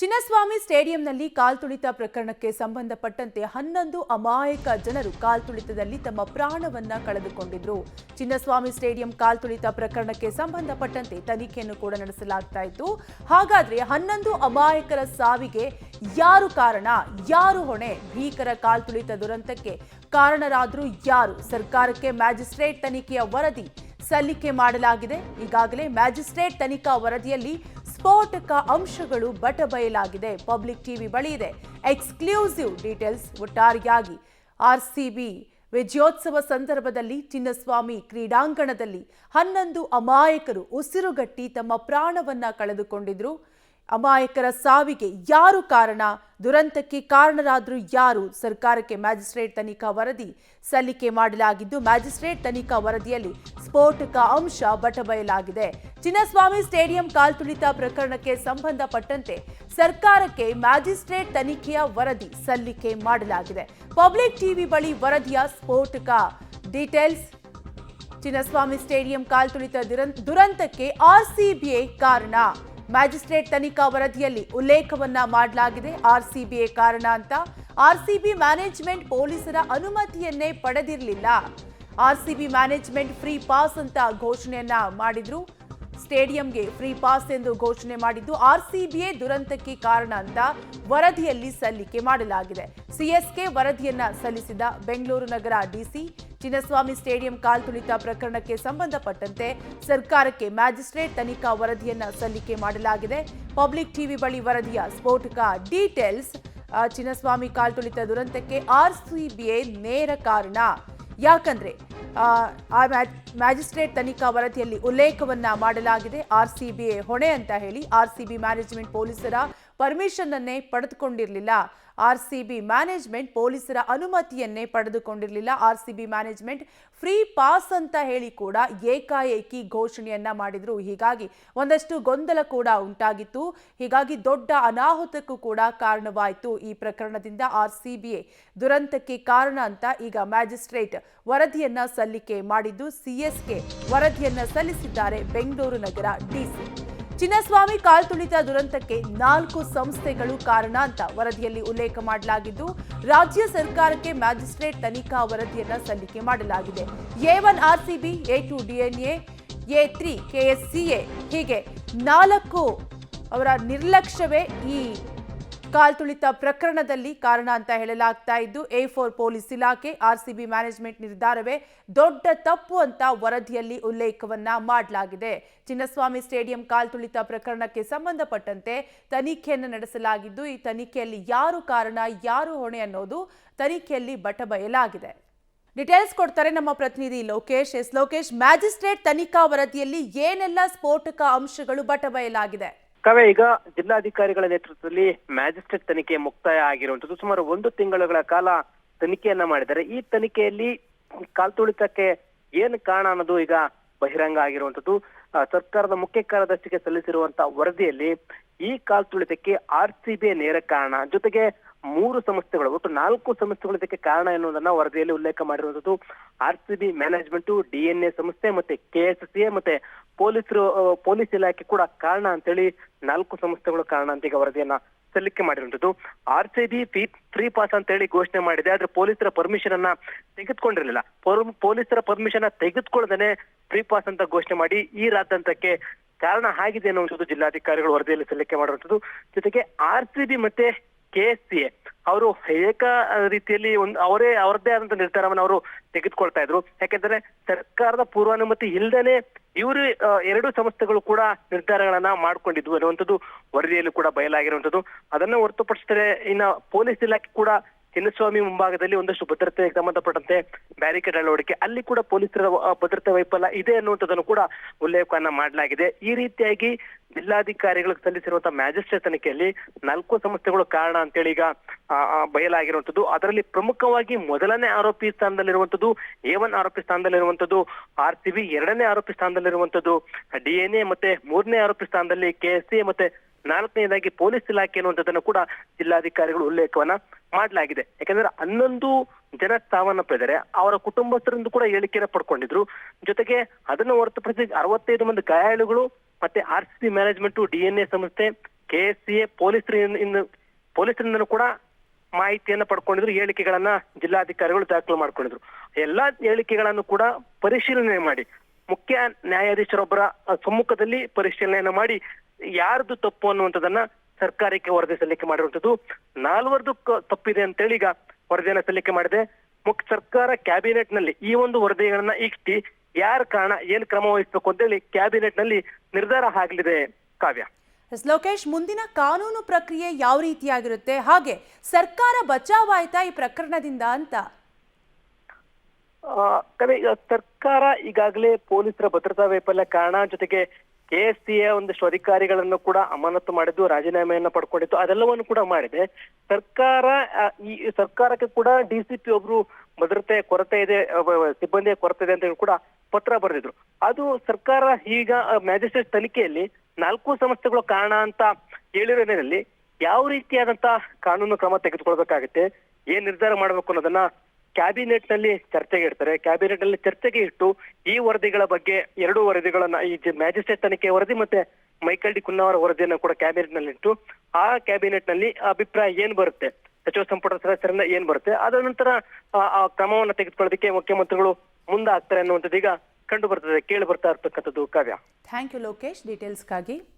ಚಿನ್ನಸ್ವಾಮಿ ಸ್ಟೇಡಿಯಂನಲ್ಲಿ ಕಾಲ್ತುಳಿತ ಪ್ರಕರಣಕ್ಕೆ ಸಂಬಂಧಪಟ್ಟಂತೆ 11 ಅಮಾಯಕ ಜನರು ಕಾಲ್ತುಳಿತದಲ್ಲಿ ತಮ್ಮ ಪ್ರಾಣವನ್ನ ಕಳೆದುಕೊಂಡಿದ್ರು. ಚಿನ್ನಸ್ವಾಮಿ ಸ್ಟೇಡಿಯಂ ಕಾಲ್ತುಳಿತ ಪ್ರಕರಣಕ್ಕೆ ಸಂಬಂಧಪಟ್ಟಂತೆ ತನಿಖೆಯನ್ನು ಕೂಡ ನಡೆಸಲಾಗ್ತಾ ಇತ್ತು. ಹಾಗಾದ್ರೆ 11 ಅಮಾಯಕರ ಸಾವಿಗೆ ಯಾರು ಕಾರಣ, ಯಾರು ಹೊಣೆ, ಭೀಕರ ಕಾಲ್ತುಳಿತ ದುರಂತಕ್ಕೆ ಕಾರಣರಾದ್ರು ಯಾರು? ಸರ್ಕಾರಕ್ಕೆ ಮ್ಯಾಜಿಸ್ಟ್ರೇಟ್ ತನಿಖೆಯ ವರದಿ ಸಲ್ಲಿಕೆ ಮಾಡಲಾಗಿದೆ. ಈಗಾಗಲೇ ಮ್ಯಾಜಿಸ್ಟ್ರೇಟ್ ತನಿಖಾ ವರದಿಯಲ್ಲಿ ಸ್ಫೋಟಕ ಅಂಶಗಳು ಬಟಬಯಲಾಗಿದೆ. ಪಬ್ಲಿಕ್ ಟಿವಿ ಬಳಿ ಇದೆ ಎಕ್ಸ್ಕ್ಲೂಸಿವ್ ಡೀಟೇಲ್ಸ್. ಒಟ್ಟಾರೆಯಾಗಿ ಆರ್ಸಿಬಿ ವಿಜಯೋತ್ಸವ ಸಂದರ್ಭದಲ್ಲಿ ಚಿನ್ನಸ್ವಾಮಿ ಕ್ರೀಡಾಂಗಣದಲ್ಲಿ 11 ಅಮಾಯಕರು ಉಸಿರುಗಟ್ಟಿ ತಮ್ಮ ಪ್ರಾಣವನ್ನ ಕಳೆದುಕೊಂಡಿದ್ರು. ಅಮಾಯಕರ ಸಾವಿಗೆ ಯಾರು ಕಾರಣ, ದುರಂತಕ್ಕೆ ಕಾರಣರಾದ್ರು ಯಾರು? ಸರ್ಕಾರಕ್ಕೆ ಮ್ಯಾಜಿಸ್ಟ್ರೇಟ್ ತನಿಖಾ ವರದಿ ಸಲ್ಲಿಕೆ ಮಾಡಲಾಗಿದ್ದು, ಮ್ಯಾಜಿಸ್ಟ್ರೇಟ್ ತನಿಖಾ ವರದಿಯಲ್ಲಿ ಸ್ಫೋಟಕ ಅಂಶ ಬಟಬಯಲಾಗಿದೆ. ಚಿನ್ನಸ್ವಾಮಿ ಸ್ಟೇಡಿಯಂ ಕಾಲ್ತುಳಿತ ಪ್ರಕರಣಕ್ಕೆ ಸಂಬಂಧಪಟ್ಟಂತೆ ಸರ್ಕಾರಕ್ಕೆ ಮ್ಯಾಜಿಸ್ಟ್ರೇಟ್ ತನಿಖೆಯ ವರದಿ ಸಲ್ಲಿಕೆ ಮಾಡಲಾಗಿದೆ. ಪಬ್ಲಿಕ್ ಟಿವಿ ಬಳಿ ವರದಿಯ ಸ್ಫೋಟಕ ಡೀಟೇಲ್ಸ್. ಚಿನ್ನಸ್ವಾಮಿ ಸ್ಟೇಡಿಯಂ ಕಾಲ್ತುಳಿತ ದುರಂತಕ್ಕೆ ಆರ್ಸಿಬಿಐ ಕಾರಣ. ಮ್ಯಾಜಿಸ್ಟ್ರೇಟ್ ತನಿಖಾ ವರದಿಯಲ್ಲಿ ಉಲ್ಲೇಖವನ್ನ ಮಾಡಲಾಗಿದೆ. ಆರ್ಸಿಬಿಐ ಕಾರಣ ಅಂತ. ಆರ್ಸಿಬಿ ಮ್ಯಾನೇಜ್ಮೆಂಟ್ ಪೊಲೀಸರ ಅನುಮತಿಯನ್ನೇ ಪಡೆದಿರಲಿಲ್ಲ. ಆರ್ಸಿಬಿ ಮ್ಯಾನೇಜ್ಮೆಂಟ್ ಫ್ರೀ ಪಾಸ್ ಅಂತ ಘೋಷಣೆಯನ್ನ ಮಾಡಿದ್ರು. ಸ್ಟೇಡಿಯಂಗೆ ಫ್ರೀ ಪಾಸ್ ಎಂದು ಘೋಷಣೆ ಮಾಡಿದ್ದು ಆರ್ಸಿಬಿಐ ದುರಂತಕ್ಕೆ ಕಾರಣ ಅಂತ ವರದಿಯಲ್ಲಿ ಸಲ್ಲಿಕೆ ಮಾಡಲಾಗಿದೆ. ಸಿಎಸ್ಕೆ ವರದಿಯನ್ನ ಸಲ್ಲಿಸಿದ ಬೆಂಗಳೂರು ನಗರ ಡಿಸಿ ಚಿನ್ನಸ್ವಾಮಿ ಸ್ಟೇಡಿಯಂ ಕಾಲ್ತುಳಿತ ಪ್ರಕರಣಕ್ಕೆ ಸಂಬಂಧಪಟ್ಟಂತೆ ಸರ್ಕಾರಕ್ಕೆ ಮ್ಯಾಜಿಸ್ಟ್ರೇಟ್ ತನಿಖಾ ವರದಿಯನ್ನ ಸಲ್ಲಿಕೆ ಮಾಡಲಾಗಿದೆ. ಪಬ್ಲಿಕ್ ಟಿವಿ ಬಳಿ ವರದಿಯ ಸ್ಫೋಟಕ ಡೀಟೇಲ್ಸ್. ಚಿನ್ನಸ್ವಾಮಿ ಕಾಲ್ತುಳಿತ ದುರಂತಕ್ಕೆ ಆರ್ಸಿಬಿಐ ನೇರ ಕಾರಣ. ಯಾಕಂದ್ರೆ ಮ್ಯಾಜಿಸ್ಟ್ರೇಟ್ ತನಿಖಾ ವರದಿಯಲ್ಲಿ ಉಲ್ಲೇಖವನ್ನ ಮಾಡಲಾಗಿದೆ ಆರ್ಸಿಬಿಐ ಹೊಣೆ ಅಂತ ಹೇಳಿ. ಆರ್ಸಿಬಿ ಮ್ಯಾನೇಜ್ಮೆಂಟ್ ಪೊಲೀಸರ ಪರ್ಮಿಷನ್ ಅನ್ನೇ ಪಡೆದುಕೊಂಡಿರಲಿಲ್ಲ. ಆರ್ಸಿಬಿ ಮ್ಯಾನೇಜ್ಮೆಂಟ್ ಪೊಲೀಸರ ಅನುಮತಿಯನ್ನೇ ಪಡೆದುಕೊಂಡಿರಲಿಲ್ಲ. ಆರ್ಸಿಬಿ ಮ್ಯಾನೇಜ್ಮೆಂಟ್ ಫ್ರೀ ಪಾಸ್ ಅಂತ ಹೇಳಿ ಕೂಡ ಏಕಾಏಕಿ ಘೋಷಣೆಯನ್ನ ಮಾಡಿದ್ರು. ಹೀಗಾಗಿ ಒಂದಷ್ಟು ಗೊಂದಲ ಕೂಡ ಉಂಟಾಗಿತ್ತು. ಹೀಗಾಗಿ ದೊಡ್ಡ ಅನಾಹುತಕ್ಕೂ ಕೂಡ ಕಾರಣವಾಯಿತು. ಈ ಪ್ರಕರಣದಿಂದ ಆರ್ಸಿಬಿಐ ದುರಂತಕ್ಕೆ ಕಾರಣ ಅಂತ ಈಗ ಮ್ಯಾಜಿಸ್ಟ್ರೇಟ್ ವರದಿಯನ್ನ ಸಲ್ಲಿಕೆ ಮಾಡಿದ್ದು, ಸಿಎಸ್ಕೆ ವರದಿಯನ್ನ ಸಲ್ಲಿಸಿದ್ದಾರೆ ಬೆಂಗಳೂರು ನಗರ ಡಿಸಿ. ಚಿನ್ನಸ್ವಾಮಿ ಕಾಲ್ತುಳಿತ ದುರಂತಕ್ಕೆ 4 ಸಂಸ್ಥೆಗಳು ಕಾರಣ ಅಂತ ವರದಿಯಲ್ಲಿ ಉಲ್ಲೇಖ ಮಾಡಲಾಗಿದ್ದು, ರಾಜ್ಯ ಸರ್ಕಾರಕ್ಕೆ ಮ್ಯಾಜಿಸ್ಟ್ರೇಟ್ ತನಿಖಾ ವರದಿಯನ್ನ ಸಲ್ಲಿಕೆ ಮಾಡಲಾಗಿದೆ. A1 RCB, A2 DNA, A3 KSCA ಹೀಗೆ 4 ಅವರ ನಿರ್ಲಕ್ಷ್ಯವೇ ಈ ಕಾಲ್ತುಳಿತ ಪ್ರಕರಣದಲ್ಲಿ ಕಾರಣ ಅಂತ ಹೇಳಲಾಗ್ತಾ ಇದ್ದು, A4 ಪೊಲೀಸ್ ಇಲಾಖೆ, ಆರ್ಸಿಬಿ ಮ್ಯಾನೇಜ್ಮೆಂಟ್ ನಿರ್ಧಾರವೇ ದೊಡ್ಡ ತಪ್ಪು ಅಂತ ವರದಿಯಲ್ಲಿ ಉಲ್ಲೇಖವನ್ನ ಮಾಡಲಾಗಿದೆ. ಚಿನ್ನಸ್ವಾಮಿ ಸ್ಟೇಡಿಯಂ ಕಾಲ್ತುಳಿತ ಪ್ರಕರಣಕ್ಕೆ ಸಂಬಂಧಪಟ್ಟಂತೆ ತನಿಖೆಯನ್ನು ನಡೆಸಲಾಗಿದ್ದು, ಈ ತನಿಖೆಯಲ್ಲಿ ಯಾರು ಕಾರಣ, ಯಾರು ಹೊಣೆ ಅನ್ನೋದು ತನಿಖೆಯಲ್ಲಿ ಬಟಬಯಲಾಗಿದೆ. ಡೀಟೇಲ್ಸ್ ಕೊಡ್ತಾರೆ ನಮ್ಮ ಪ್ರತಿನಿಧಿ ಲೋಕೇಶ್. ಲೋಕೇಶ್, ಮ್ಯಾಜಿಸ್ಟ್ರೇಟ್ ತನಿಖಾ ವರದಿಯಲ್ಲಿ ಏನೆಲ್ಲ ಸ್ಫೋಟಕ ಅಂಶಗಳು ಬಟಬಯಲಾಗಿದೆ? ಕಾವ್ಯ, ಈಗ ಜಿಲ್ಲಾಧಿಕಾರಿಗಳ ನೇತೃತ್ವದಲ್ಲಿ ಮ್ಯಾಜಿಸ್ಟ್ರೇಟ್ ತನಿಖೆ ಮುಕ್ತಾಯ ಆಗಿರುವಂತದ್ದು. ಸುಮಾರು 1 ತಿಂಗಳ ಕಾಲ ತನಿಖೆಯನ್ನ ಮಾಡಿದ್ದಾರೆ. ಈ ತನಿಖೆಯಲ್ಲಿ ಕಾಲ್ತುಳಿತಕ್ಕೆ ಏನು ಕಾರಣ ಅನ್ನೋದು ಈಗ ಬಹಿರಂಗ ಆಗಿರುವಂತದ್ದು. ಸರ್ಕಾರದ ಮುಖ್ಯ ಕಾರ್ಯದರ್ಶಿಗೆ ಸಲ್ಲಿಸಿರುವಂತಹ ವರದಿಯಲ್ಲಿ ಈ ಕಾಲ್ತುಳಿತಕ್ಕೆ ಆರ್ಸಿಬಿಐ ನೇರ ಕಾರಣ, ಜೊತೆಗೆ 3 ಸಂಸ್ಥೆಗಳು, ಒಟ್ಟು 4 ಸಂಸ್ಥೆಗಳು ಇದಕ್ಕೆ ಕಾರಣ ಎನ್ನುವುದನ್ನ ವರದಿಯಲ್ಲಿ ಉಲ್ಲೇಖ ಮಾಡಿರುವಂತದ್ದು. ಆರ್ಸಿಬಿ ಮ್ಯಾನೇಜ್ಮೆಂಟ್, DNA ಸಂಸ್ಥೆ, ಮತ್ತೆ KSCA ಮತ್ತೆ ಪೊಲೀಸ್ ಇಲಾಖೆ ಕೂಡ ಕಾರಣ ಅಂತೇಳಿ 4 ಸಂಸ್ಥೆಗಳು ಕಾರಣ ಅಂತ ಈಗ ವರದಿಯನ್ನ ಸಲ್ಲಿಕೆ ಮಾಡಿರುವಂತದ್ದು. ಆರ್ಸಿಬಿ ಫ್ರೀ ಪಾಸ್ ಅಂತ ಹೇಳಿ ಘೋಷಣೆ ಮಾಡಿದೆ, ಆದ್ರೆ ಪೊಲೀಸರ ಪರ್ಮಿಷನ್ ಅನ್ನ ತೆಗೆದುಕೊಂಡಿರಲಿಲ್ಲ. ಪೊಲೀಸರ ಪರ್ಮಿಷನ್ ತೆಗೆದುಕೊಳ್ಳದೇನೆ ಫ್ರೀ ಪಾಸ್ ಅಂತ ಘೋಷಣೆ ಮಾಡಿ ಈ ರಾದ್ಧಾಂತಕ್ಕೆ ಕಾರಣ ಆಗಿದೆ ಅನ್ನುವಂಥದ್ದು ಜಿಲ್ಲಾಧಿಕಾರಿಗಳು ವರದಿಯಲ್ಲಿ ಸಲ್ಲಿಕೆ ಮಾಡಿರುವಂತದ್ದು. ಜೊತೆಗೆ ಆರ್ಸಿಬಿ ಮತ್ತೆ KSCA ಅವರು ಏಕ ರೀತಿಯಲ್ಲಿ ಅವರದ್ದೇ ಆದಂತ ನಿರ್ಧಾರವನ್ನು ಅವರು ತೆಗೆದುಕೊಳ್ತಾ ಇದ್ರು. ಯಾಕೆಂದ್ರೆ ಸರ್ಕಾರದ ಪೂರ್ವಾನುಮತಿ ಇಲ್ದೇನೆ ಇವರು 2 ಸಂಸ್ಥೆಗಳು ಕೂಡ ನಿರ್ಧಾರಗಳನ್ನ ಮಾಡ್ಕೊಂಡಿದ್ವು ಅನ್ನುವಂಥದ್ದು ವರದಿಯಲ್ಲಿ ಕೂಡ ಬಯಲಾಗಿರುವಂತದ್ದು. ಅದನ್ನ ಹೊರತುಪಡಿಸಿದರೆ ಇನ್ನ ಪೊಲೀಸ್ ಇಲಾಖೆ ಕೂಡ ಚಿನ್ನಸ್ವಾಮಿ ಮುಂಭಾಗದಲ್ಲಿ ಒಂದಷ್ಟು ಭದ್ರತೆಗೆ ಸಂಬಂಧಪಟ್ಟಂತೆ ಬ್ಯಾರಿಕೇಡ್ ಅಳವಡಿಕೆ, ಅಲ್ಲಿ ಕೂಡ ಪೊಲೀಸರ ಭದ್ರತೆ ವೈಫಲ್ಯ ಇದೆ ಅನ್ನುವಂಥದ್ದನ್ನು ಕೂಡ ಉಲ್ಲೇಖವನ್ನ ಮಾಡಲಾಗಿದೆ. ಈ ರೀತಿಯಾಗಿ ಜಿಲ್ಲಾಧಿಕಾರಿಗಳಿಗೆ ಸಲ್ಲಿಸಿರುವಂತಹ ಮ್ಯಾಜಿಸ್ಟ್ರೇಟ್ ತನಿಖೆಯಲ್ಲಿ 4 ಸಂಸ್ಥೆಗಳು ಕಾರಣ ಅಂತೇಳಿ ಈಗ ಬಯಲಾಗಿರುವಂತದ್ದು. ಅದರಲ್ಲಿ ಪ್ರಮುಖವಾಗಿ ಮೊದಲನೇ ಆರೋಪಿ ಸ್ಥಾನದಲ್ಲಿರುವಂತದ್ದು A1 ಆರೋಪಿ ಸ್ಥಾನದಲ್ಲಿರುವಂತದ್ದು ಆರ್ಸಿಬಿ, 2ನೇ ಆರೋಪಿ ಸ್ಥಾನದಲ್ಲಿರುವಂತದ್ದು DNA, ಮತ್ತೆ 3ನೇ ಆರೋಪಿ ಸ್ಥಾನದಲ್ಲಿ KSCA, ಮತ್ತೆ 4ನೇದಾಗಿ ಪೊಲೀಸ್ ಇಲಾಖೆ ಅನ್ನುವಂಥದ್ದನ್ನು ಕೂಡ ಜಿಲ್ಲಾಧಿಕಾರಿಗಳು ಉಲ್ಲೇಖವನ್ನ ಮಾಡಲಾಗಿದೆ. ಯಾಕಂದ್ರೆ 11 ಜನ ಸಾವನ್ನಪ್ಪಿದ್ದಾರೆ, ಅವರ ಕುಟುಂಬಸ್ಥರಿಂದ ಕೂಡ ಹೇಳಿಕೆಯನ್ನು ಪಡ್ಕೊಂಡಿದ್ರು. ಜೊತೆಗೆ ಅದನ್ನು ಹೊರತುಪಡಿಸಿ 65 ಮಂದಿ ಗಾಯಾಳುಗಳು, ಮತ್ತೆ ಆರ್ಸಿಬಿ ಮ್ಯಾನೇಜ್ಮೆಂಟ್, DNA ಸಂಸ್ಥೆ, KSCA ಪೊಲೀಸರಿಂದನೂ ಕೂಡ ಮಾಹಿತಿಯನ್ನ ಪಡ್ಕೊಂಡಿದ್ರು, ಹೇಳಿಕೆಗಳನ್ನ ಜಿಲ್ಲಾಧಿಕಾರಿಗಳು ದಾಖಲು ಮಾಡ್ಕೊಂಡಿದ್ರು. ಎಲ್ಲಾ ಹೇಳಿಕೆಗಳನ್ನು ಕೂಡ ಪರಿಶೀಲನೆ ಮಾಡಿ ಮುಖ್ಯ ನ್ಯಾಯಾಧೀಶರೊಬ್ಬರ ಸಮ್ಮುಖದಲ್ಲಿ ಪರಿಶೀಲನೆಯನ್ನ ಮಾಡಿ ಯಾರ್ದು ತಪ್ಪು ಅನ್ನುವಂಥದ್ದನ್ನ ಸರ್ಕಾರಕ್ಕೆ ವರದಿ ಸಲ್ಲಿಕೆ ಮಾಡಿರುವಂತದ್ದು. 4 ತಪ್ಪಿದೆ ಅಂತೇಳಿ ಈಗ ವರದಿಯನ್ನ ಸಲ್ಲಿಕೆ ಮಾಡಿದೆ. ಸರ್ಕಾರ ಕ್ಯಾಬಿನೆಟ್ ನಲ್ಲಿ ಈ ಒಂದು ವರದಿಗಳನ್ನ ಇಟ್ಟು ಯಾರ ಕಾರಣ ಏನ್ ಕ್ರಮ ವಹಿಸಬೇಕು ಅಂತೇಳಿ ಕ್ಯಾಬಿನೆಟ್ ನಲ್ಲಿ ನಿರ್ಧಾರ ಆಗಲಿದೆ. ಕಾವ್ಯ. ಲೋಕೇಶ್, ಮುಂದಿನ ಕಾನೂನು ಪ್ರಕ್ರಿಯೆ ಯಾವ ರೀತಿಯಾಗಿರುತ್ತೆ, ಹಾಗೆ ಸರ್ಕಾರ ಬಚಾವಾಯ್ತಾ ಈ ಪ್ರಕರಣದಿಂದ ಅಂತ? ಸರ್ಕಾರ ಈಗಾಗಲೇ ಪೊಲೀಸರ ಭದ್ರತಾ ವೈಫಲ್ಯ ಕಾರಣ, ಜೊತೆಗೆ KSCA ಒಂದಿಷ್ಟು ಅಧಿಕಾರಿಗಳನ್ನು ಕೂಡ ಅಮಾನತು ಮಾಡಿದ್ದು, ರಾಜೀನಾಮೆಯನ್ನ ಪಡ್ಕೊಂಡಿತ್ತು, ಅದೆಲ್ಲವನ್ನು ಕೂಡ ಮಾಡಿದೆ. ಈ ಸರ್ಕಾರಕ್ಕೆ ಕೂಡ DCP ಒಬ್ರು ಭದ್ರತೆ ಕೊರತೆ ಇದೆ, ಸಿಬ್ಬಂದಿಯ ಕೊರತೆ ಇದೆ ಅಂತ ಹೇಳಿ ಕೂಡ ಪತ್ರ ಬರೆದಿದ್ರು. ಅದು ಸರ್ಕಾರ ಈಗ ಮ್ಯಾಜಿಸ್ಟ್ರೇಟ್ ತನಿಖೆಯಲ್ಲಿ 4 ಸಂಸ್ಥೆಗಳು ಕಾರಣ ಅಂತ ಹೇಳಿರೋ ಹಿನ್ನೆಲೆಯಲ್ಲಿ ಯಾವ ರೀತಿಯಾದಂತ ಕಾನೂನು ಕ್ರಮ ತೆಗೆದುಕೊಳ್ಬೇಕಾಗುತ್ತೆ, ಏನ್ ನಿರ್ಧಾರ ಮಾಡ್ಬೇಕು ಅನ್ನೋದನ್ನ ಕ್ಯಾಬಿನೆಟ್ ನಲ್ಲಿ ಚರ್ಚೆಗೆ ಇಡ್ತಾರೆ. ಕ್ಯಾಬಿನೆಟ್ ನಲ್ಲಿ ಚರ್ಚೆಗೆ ಇಟ್ಟು ಈ ವರದಿಗಳ ಬಗ್ಗೆ 2 ವರದಿಗಳನ್ನ, ಈ ಮ್ಯಾಜಿಸ್ಟ್ರೇಟ್ ತನಿಖೆ ವರದಿ ಮತ್ತೆ ಮೈಕಲ್ ಡಿ ಕುನ್ನಾ ಅವರ ವರದಿಯನ್ನು ಕೂಡ ಕ್ಯಾಬಿನೆಟ್ ನಲ್ಲಿ ಇಟ್ಟು ಆ ಕ್ಯಾಬಿನೆಟ್ ನಲ್ಲಿ ಅಭಿಪ್ರಾಯ ಏನ್ ಬರುತ್ತೆ, ಸಚಿವ ಸಂಪುಟ ಸದಸ್ಯರಿಂದ ಏನ್ ಬರುತ್ತೆ, ಅದರ ನಂತರ ಆ ಕ್ರಮವನ್ನ ತೆಗೆದುಕೊಳ್ಳೋದಕ್ಕೆ ಮುಖ್ಯಮಂತ್ರಿಗಳು ಮುಂದಾಗ್ತಾರೆ ಅನ್ನುವಂಥದ್ದು ಈಗ ಕಂಡು ಬರ್ತದೆ, ಕೇಳಿ ಬರ್ತಾ ಇರ್ತಕ್ಕಂಥದ್ದು. ಕಾವ್ಯ. Thank you Lokesh, ಡೀಟೇಲ್ಸ್ಗಾಗಿ.